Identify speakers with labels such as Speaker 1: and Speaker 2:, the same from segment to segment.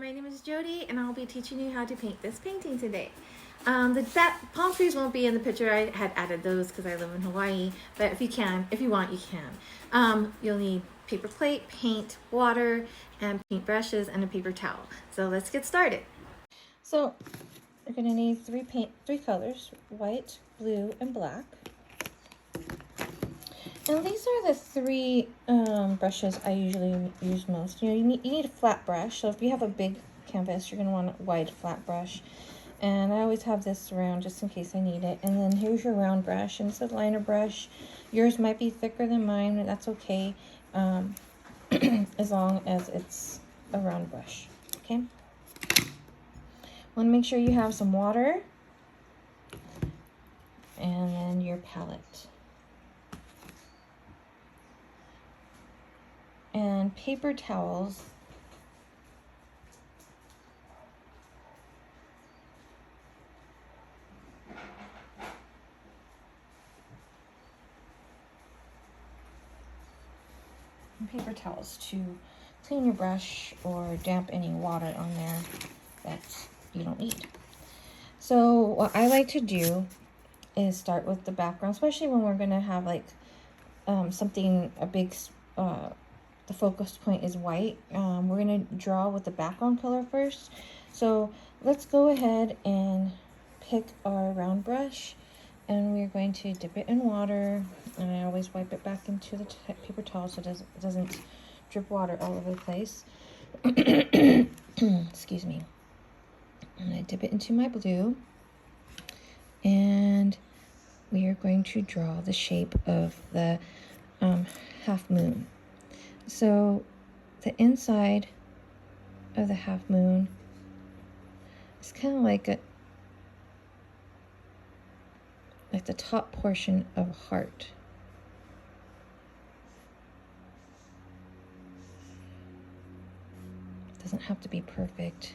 Speaker 1: my name is Jody, and I'll be teaching you how to paint this painting today. The palm trees won't be in the picture. I had added those because I live in Hawaii, but if you want, you can. You'll need paper plate, paint, water, and paint brushes, and a paper towel. So let's get started. So you're going to need three colors: white, blue, and black. And these are the three brushes I usually use most. You need a flat brush. So if you have a big canvas, you're going to want a wide flat brush. And I always have this around just in case I need it. And then here's your round brush, and it's a liner brush. Yours might be thicker than mine, and that's okay, as long as it's a round brush. Okay. Want to make sure you have some water, and then your palette. And paper towels. And paper towels to clean your brush or damp any water on there that you don't need. So what I like to do is start with the background, especially when we're going to have like the focus point is white. We're going to draw with the background color first. So let's go ahead and pick our round brush, and we're going to dip it in water, and I always wipe it back into the paper towel so it doesn't drip water all over the place. Excuse me. And I dip it into my blue, and we are going to draw the shape of the half moon. So the inside of the half moon is kind of like the top portion of a heart. It doesn't have to be perfect.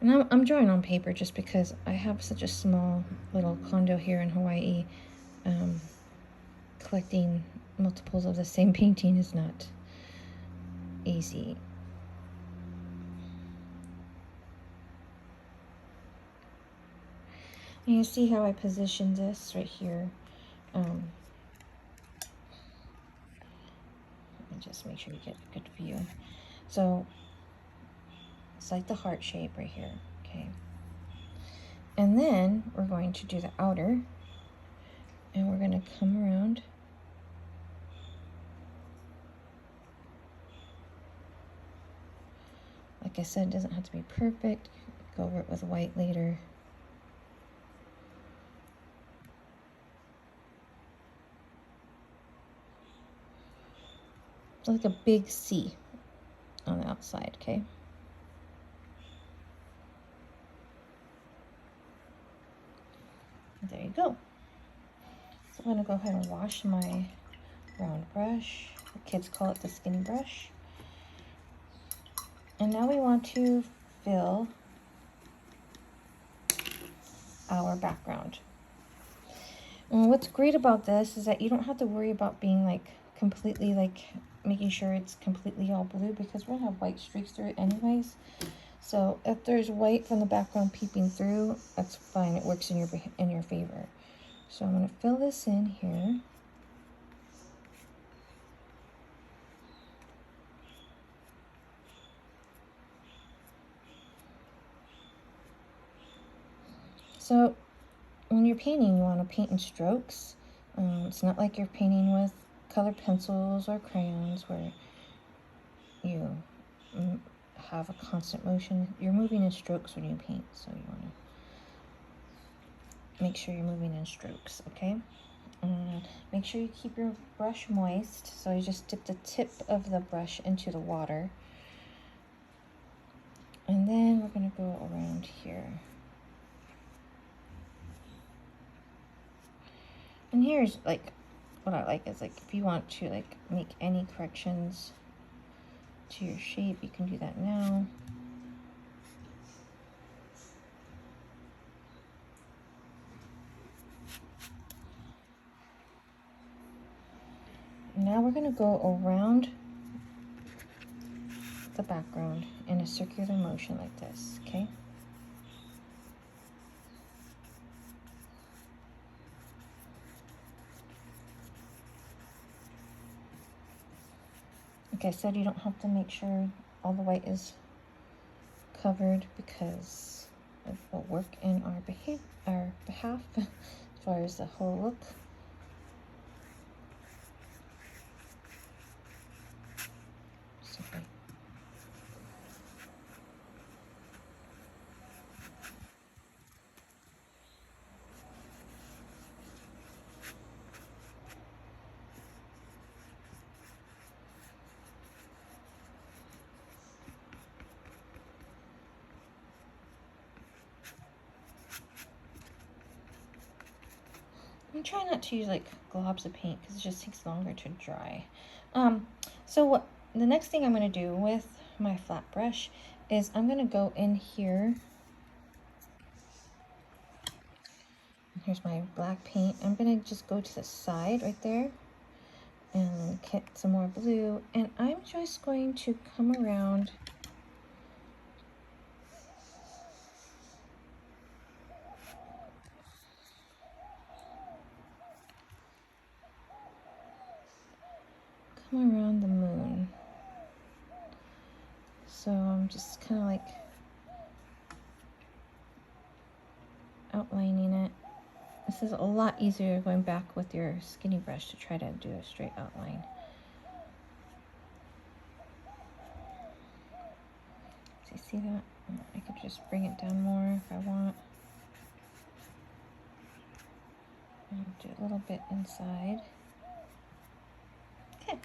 Speaker 1: And I'm drawing on paper just because I have such a small little condo here in Hawaii. Collecting multiples of the same painting is not easy. And you see how I positioned this right here. Let me just make sure you get a good view. So it's like the heart shape right here, okay? And then we're going to do the outer, and we're going to come around like I said, it doesn't have to be perfect. Go over it with white later. It's like a big C on the outside, okay? There you go. So I'm going to go ahead and wash my round brush. The kids call it the skinny brush. And now we want to fill our background. And what's great about this is that you don't have to worry about being like completely making sure it's completely all blue, because we're gonna have white streaks through it anyways. So if there's white from the background peeping through, that's fine. It works in your favor. So I'm gonna fill this in here. So when you're painting, you want to paint in strokes. It's not like you're painting with colored pencils or crayons where you have a constant motion. You're moving in strokes when you paint, so you want to make sure you're moving in strokes, okay? Make sure you keep your brush moist, so you just dip the tip of the brush into the water. And then we're going to go around here. And here's like what I like is like if you want to like make any corrections to your shape, you can do that now. Now we're going to go around the background in a circular motion like this, okay? Like I said, you don't have to make sure all the white is covered because it will work in our behalf as far as the whole look. Sorry. I'm trying not to use like globs of paint because it just takes longer to dry. So what the next thing I'm going to do with my flat brush is I'm going to go in here. Here's my black paint. I'm going to just go to the side right there and get some more blue. And I'm just going to come around the moon. So I'm just kind of like outlining it. This is a lot easier going back with your skinny brush to try to do a straight outline. So you see that? I could just bring it down more if I want. And do a little bit inside. Okay.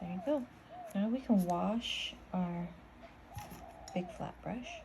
Speaker 1: There you go. Now we can wash our big flat brush.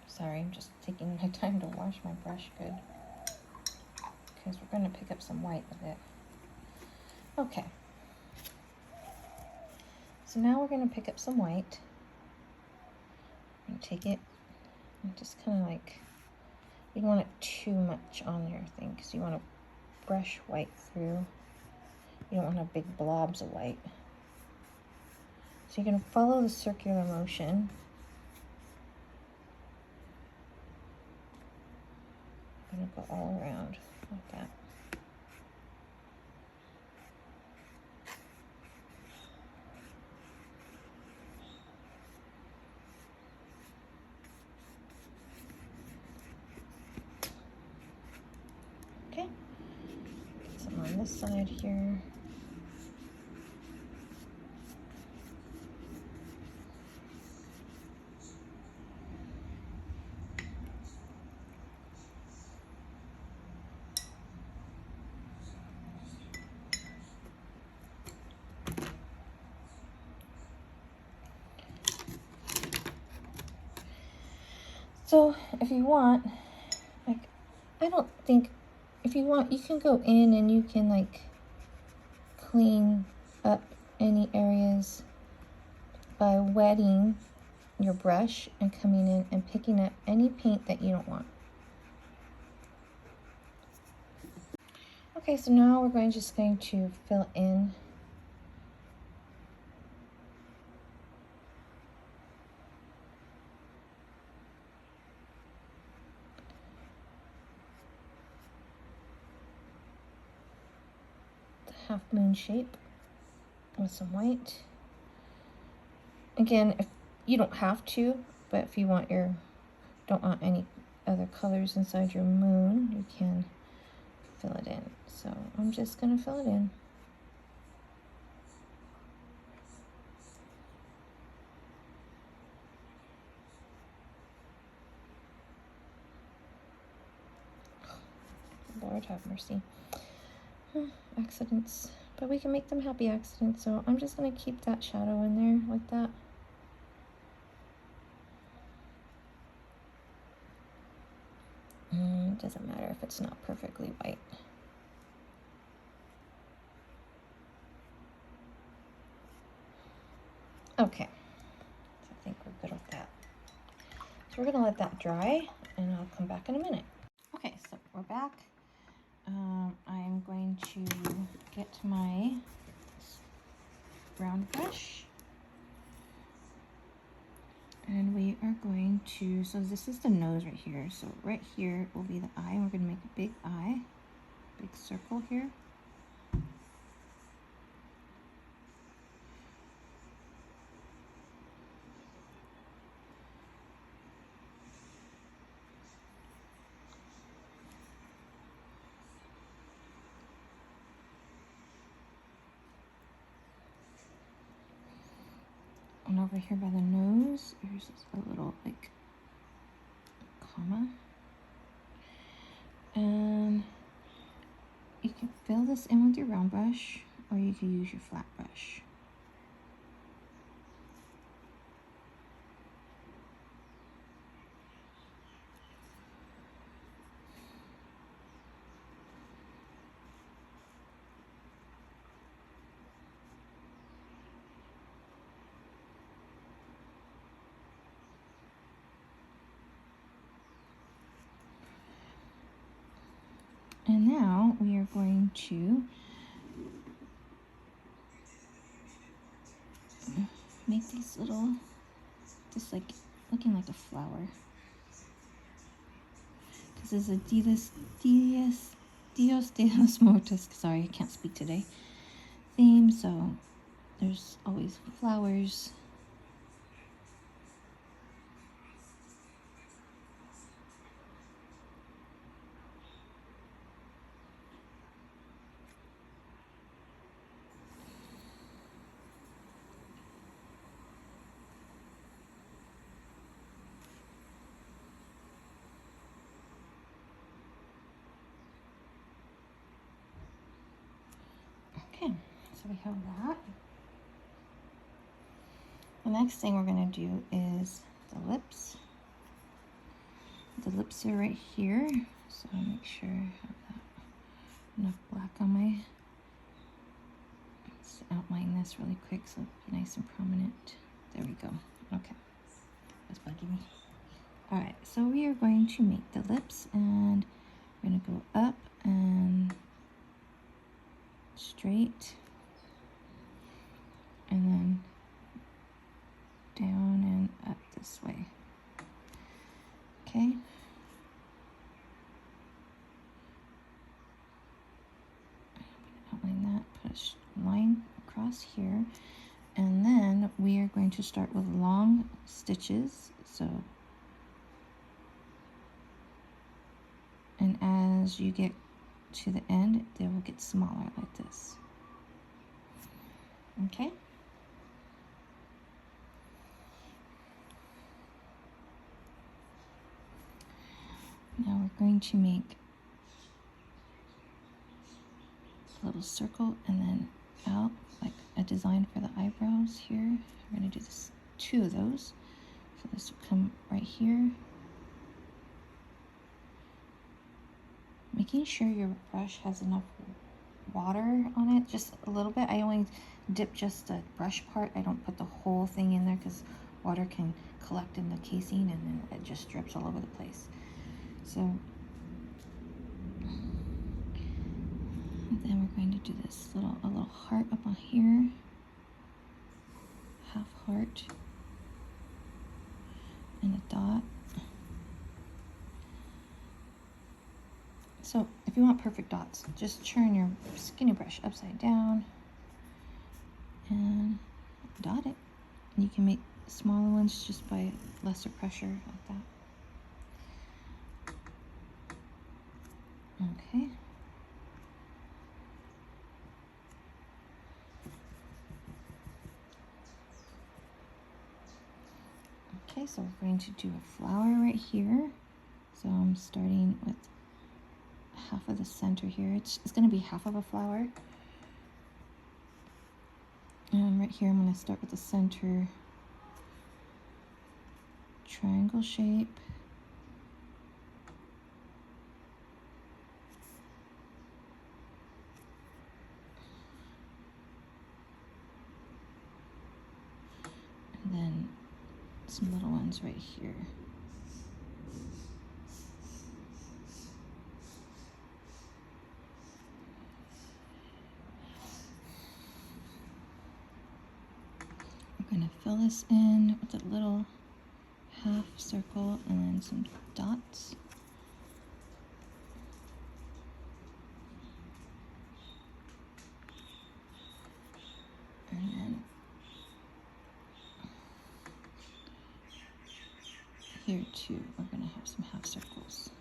Speaker 1: Sorry, I'm just taking my time to wash my brush good because we're going to pick up some white with it. Okay. So now we're going to pick up some white. I'm going to take it and just kind of like, you don't want it too much on your thing because you want to brush white through. You don't want to have big blobs of white. So you're going to follow the circular motion. I'm going to go all around like that. Okay. Get some on this side here. So if you want, like, I don't think, if you want, you can go in and you can like clean up any areas by wetting your brush and coming in and picking up any paint that you don't want. Okay, so now we're just going to fill in half moon shape with some white. Again, if you don't have to, but if you want don't want any other colors inside your moon, you can fill it in. So I'm just gonna fill it in. Lord have mercy. Accidents, but we can make them happy accidents. So I'm just going to keep that shadow in there like that. it doesn't matter if it's not perfectly white. Okay, so I think we're good with that. So we're gonna let that dry and I'll come back in a minute. Okay, so we're back. I'm going to get my round brush. And we are going to, so this is the nose right here. So right here will be the eye. We're going to make a big eye, big circle here. And over here by the nose, there's a little like comma. And you can fill this in with your round brush, or you can use your flat brush. And now we are going to make these little, just like looking like a flower. This is a Dios de Los Muertos, sorry, I can't speak today, theme, so there's always flowers. Okay, so we have that. The next thing we're going to do is the lips. The lips are right here, so I'll make sure I have that enough black on my, let's outline this really quick so it'll be nice and prominent. There we go. Okay, that's bugging me. All right, so we are going to make the lips, and we're going to go up and straight, and then down and up this way. Okay. Outline that, put a line across here, and then we are going to start with long stitches. So, and as you get to the end, they will get smaller like this. Okay. Now we're going to make a little circle and then out like a design for the eyebrows here. We're going to do this, 2 of those. So this will come right here. Making sure your brush has enough water on it, just a little bit. I only dip just the brush part. I don't put the whole thing in there because water can collect in the casing and then it just drips all over the place. So and then we're going to do this a little heart up on here, half heart, and a dot. So if you want perfect dots, just turn your skinny brush upside down and dot it. And you can make smaller ones just by lesser pressure like that. Okay. Okay, so we're going to do a flower right here. So I'm starting with half of the center here. It's going to be half of a flower. And right here I'm going to start with the center triangle shape. ones right here. We're going to fill this in with a little half circle and then some dots. And then here too, we're going to have some half circles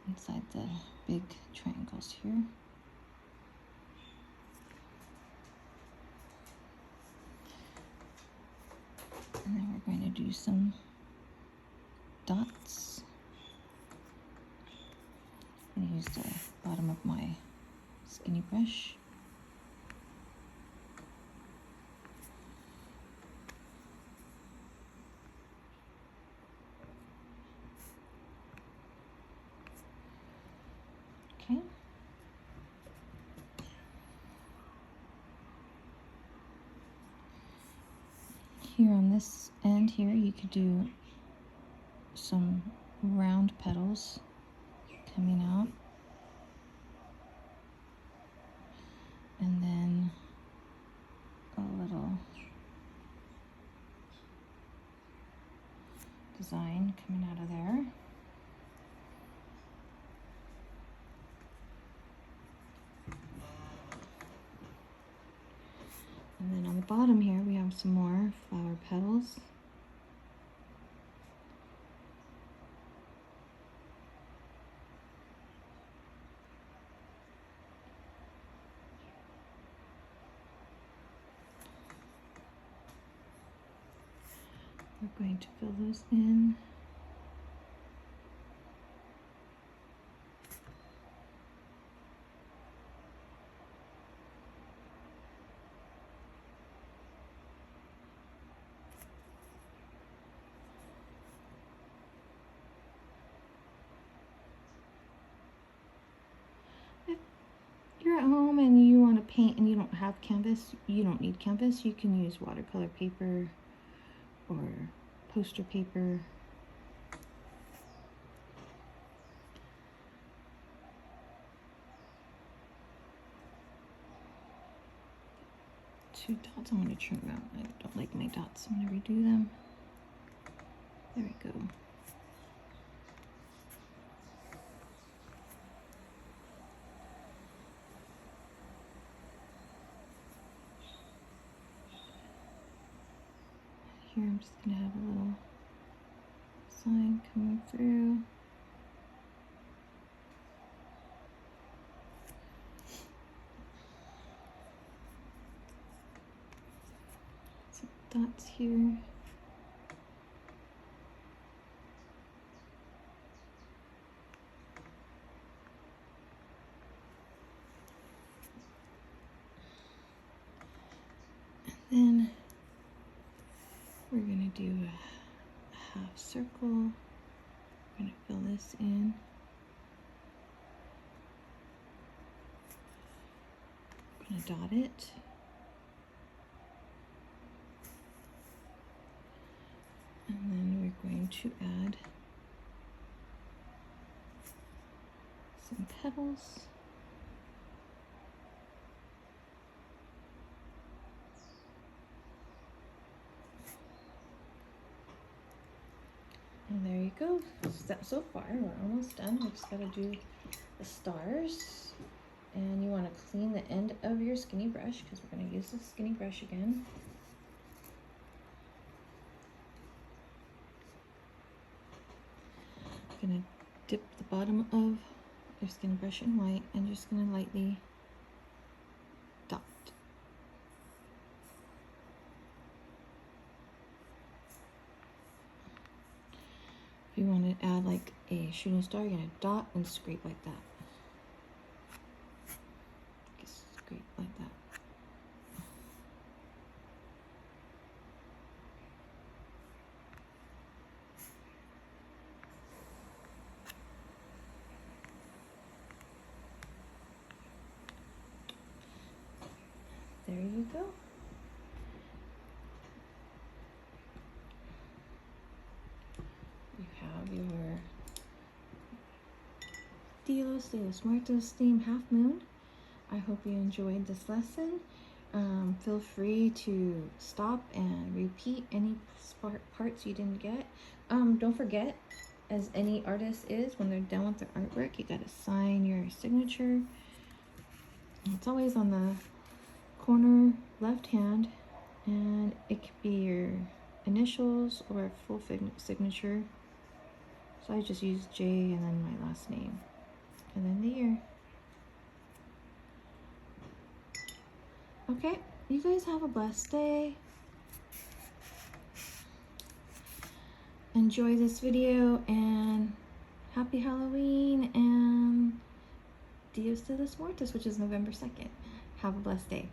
Speaker 1: inside the big triangles here. And then we're going to do some dots. I'm going to use the bottom of my skinny brush. Okay. Here on this end here, you could do some round petals coming out. And then a little design coming out of there. And then on the bottom here, we have some more flower petals. We're going to fill those in. If you're at home and you want to paint and you don't have canvas, you don't need canvas, you can use watercolor paper or poster paper. Two dots. I'm going to trim out. I don't like my dots. I'm going to redo them. There we go. Here I'm just going to have a little sign coming through. Some dots here. And then we're going to do a half circle. We're going to fill this in. I'm going to dot it. And then we're going to add some petals. And there you go. So far, we're almost done. We just gotta do the stars. And you want to clean the end of your skinny brush because we're going to use the skinny brush again. I'm going to dip the bottom of your skinny brush in white and just going to lightly dot. If you want to add like a shooting star, you're going to dot and scrape like that. Just scrape like that. There you go. Dios de Los Muertos theme Half Moon. I hope you enjoyed this lesson. Feel free to stop and repeat any parts you didn't get. Don't forget, as any artist is, when they're done with their artwork, you gotta sign your signature. It's always on the corner left hand, and it could be your initials or a full signature. So I just use J and then my last name and then the year. Okay, you guys have a blessed day. Enjoy this video and happy Halloween and Dios de los Muertos, which is November 2nd. Have a blessed day.